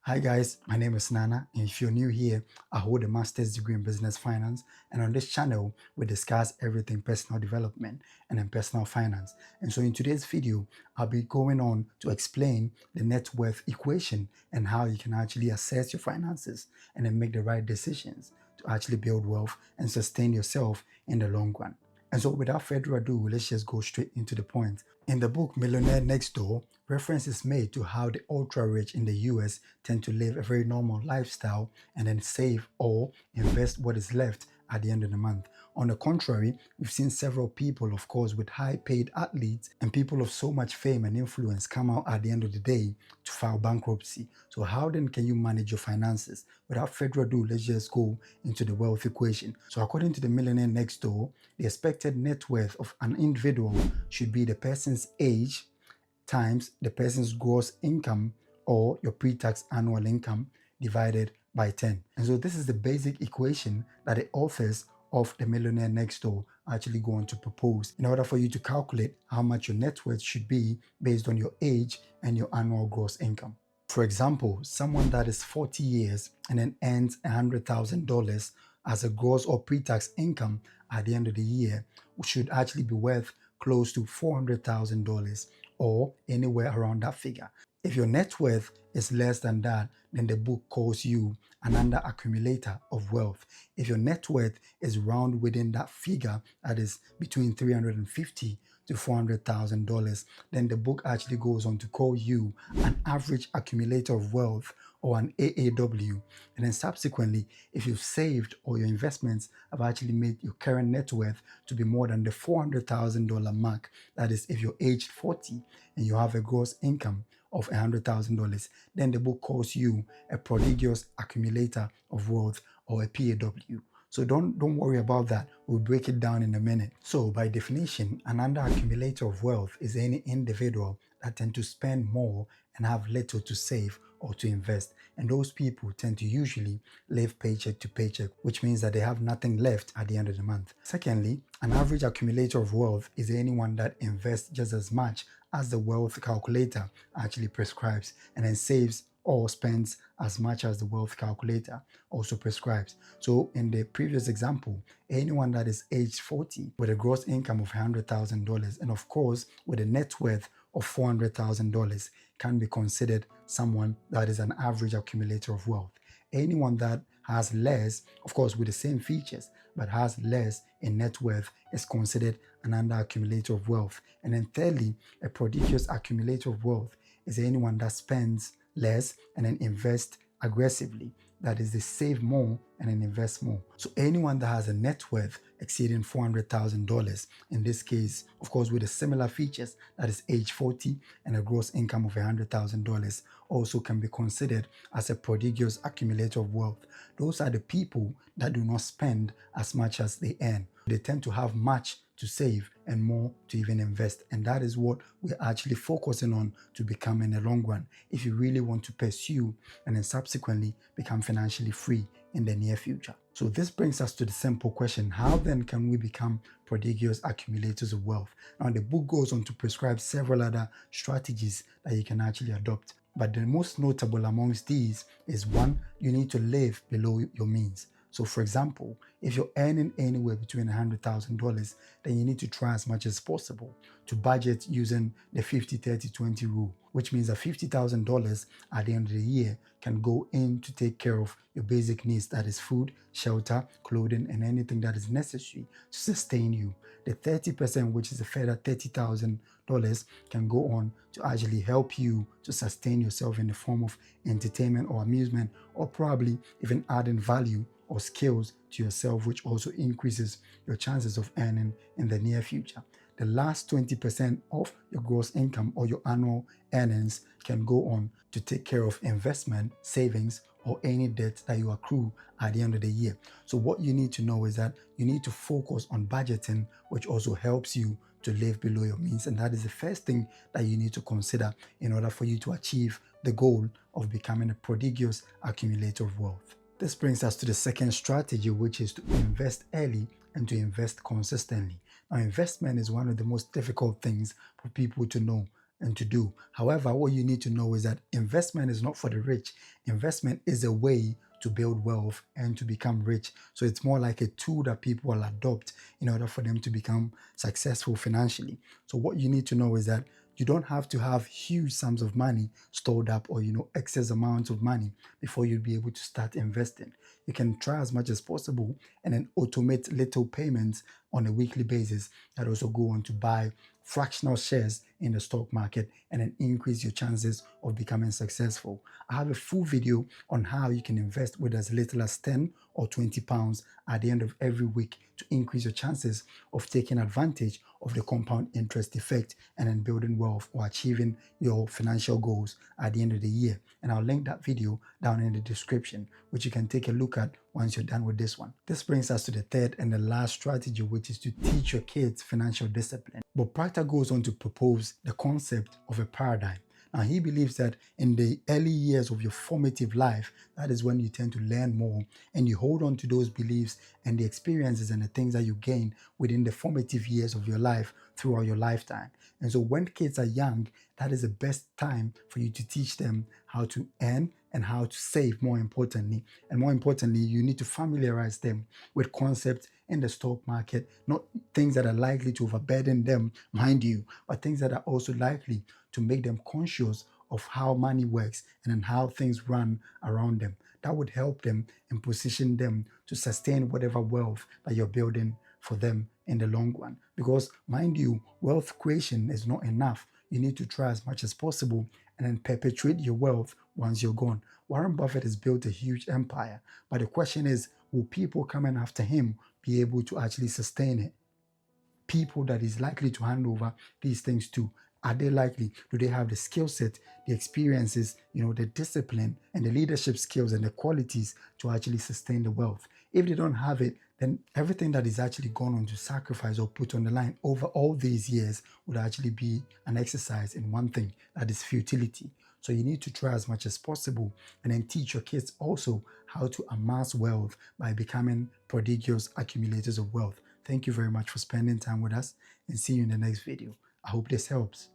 Hi guys, my name is Nana, and if you're new here, I hold a master's degree in business finance, and on this channel, we discuss everything personal development and then personal finance. And so in today's video, I'll be going on to explain the net worth equation and how you can actually assess your finances and then make the right decisions to actually build wealth and sustain yourself in the long run. And so without further ado, let's just go straight into the point. In the book Millionaire Next Door, reference is made to how the ultra-rich in the US tend to live a very normal lifestyle and then save or invest what is left at the end of the month. On the contrary, we've seen several people, of course, with high-paid athletes and people of so much fame and influence come out at the end of the day to file bankruptcy. So how then can you manage your finances? Without further ado, let's just go into the wealth equation. So according to the Millionaire Next Door, the expected net worth of an individual should be the person's age times the person's gross income or your pre-tax annual income divided by 10. And so this is the basic equation that the authors of the Millionaire Next Door actually go on to propose in order for you to calculate how much your net worth should be based on your age and your annual gross income. For example, someone that is 40 years and then earns $100,000 as a gross or pre-tax income at the end of the year should actually be worth close to $400,000 or anywhere around that figure. If your net worth is less than that, then the book calls you an under accumulator of wealth. If your net worth is round within that figure, that is between $350,000 to $400,000, then the book actually goes on to call you an average accumulator of wealth or an AAW. And then subsequently, if you've saved or your investments have actually made your current net worth to be more than the $400,000 mark, that is if you're aged 40 and you have a gross income of $100,000, then the book calls you a prodigious accumulator of wealth or a PAW. So don't worry about that. We'll break it down in a minute. So by definition, an under accumulator of wealth is any individual that tend to spend more and have little to save or to invest. And those people tend to usually live paycheck to paycheck, which means that they have nothing left at the end of the month. Secondly, an average accumulator of wealth is anyone that invests just as much as the wealth calculator actually prescribes and then saves or spends as much as the wealth calculator also prescribes. So in the previous example, anyone that is aged 40 with a gross income of $100,000 and of course with a net worth of $400,000 can be considered someone that is an average accumulator of wealth. Anyone that has less, of course with the same features, but has less in net worth is considered an under accumulator of wealth. And then thirdly, a prodigious accumulator of wealth is anyone that spends less and then invest aggressively. That is, they save more and then invest more. So anyone that has a net worth exceeding $400,000, in this case, of course, with the similar features, that is age 40 and a gross income of $100,000, also can be considered as a prodigious accumulator of wealth. Those are the people that do not spend as much as they earn. They tend to have much to save and more to even invest. And that is what we're actually focusing on to become in the long run if you really want to pursue and then subsequently become financially free in the near future. So this brings us to the simple question, how then can we become prodigious accumulators of wealth? Now the book goes on to prescribe several other strategies that you can actually adopt. But the most notable amongst these is one, you need to live below your means. So for example, if you're earning anywhere between $100,000, then you need to try as much as possible to budget using the 50-30-20 rule, which means that $50,000 at the end of the year can go in to take care of your basic needs, that is food, shelter, clothing, and anything that is necessary to sustain you. The 30%, which is a further $30,000, can go on to actually help you to sustain yourself in the form of entertainment or amusement, or probably even adding value or skills to yourself, which also increases your chances of earning in the near future. The last 20% of your gross income or your annual earnings can go on to take care of investment, savings, or any debt that you accrue at the end of the year. So what you need to know is that you need to focus on budgeting, which also helps you to live below your means. And that is the first thing that you need to consider in order for you to achieve the goal of becoming a prodigious accumulator of wealth. This brings us to the second strategy, which is to invest early and to invest consistently. Now, investment is one of the most difficult things for people to know and to do. However, what you need to know is that investment is not for the rich. Investment is a way to build wealth and to become rich. So it's more like a tool that people will adopt in order for them to become successful financially. So what you need to know is that you don't have to have huge sums of money stored up or excess amounts of money before you'll be able to start investing. You can try as much as possible and then automate little payments on a weekly basis that also go on to buy fractional shares in the stock market and then increase your chances of becoming successful. I have a full video on how you can invest with as little as 10 or 20 pounds at the end of every week to increase your chances of taking advantage of the compound interest effect and then building wealth or achieving your financial goals at the end of the year. And I'll link that video down in the description, which you can take a look at once you're done with this one. This brings us to the third and the last strategy, which is to teach your kids financial discipline. But Proctor goes on to propose the concept of a paradigm. Now, he believes that in the early years of your formative life, that is when you tend to learn more and you hold on to those beliefs and the experiences and the things that you gain within the formative years of your life throughout your lifetime. And so when kids are young, that is the best time for you to teach them how to earn and how to save, more importantly. And more importantly, you need to familiarize them with concepts in the stock market, not things that are likely to overburden them, mind you, but things that are also likely to make them conscious of how money works and then how things run around them. That would help them and position them to sustain whatever wealth that you're building for them in the long run. Because, mind you, wealth creation is not enough. You need to try as much as possible and then perpetuate your wealth once you're gone. Warren Buffett has built a huge empire, but the question is, will people coming after him be able to actually sustain it? People that is likely to hand over these things to, are they likely? Do they have the skill set, the experiences, the discipline and the leadership skills and the qualities to actually sustain the wealth? If they don't have it, then everything that is actually gone on to sacrifice or put on the line over all these years would actually be an exercise in one thing, that is futility. So you need to try as much as possible and then teach your kids also how to amass wealth by becoming prodigious accumulators of wealth. Thank you very much for spending time with us and see you in the next video. I hope this helps.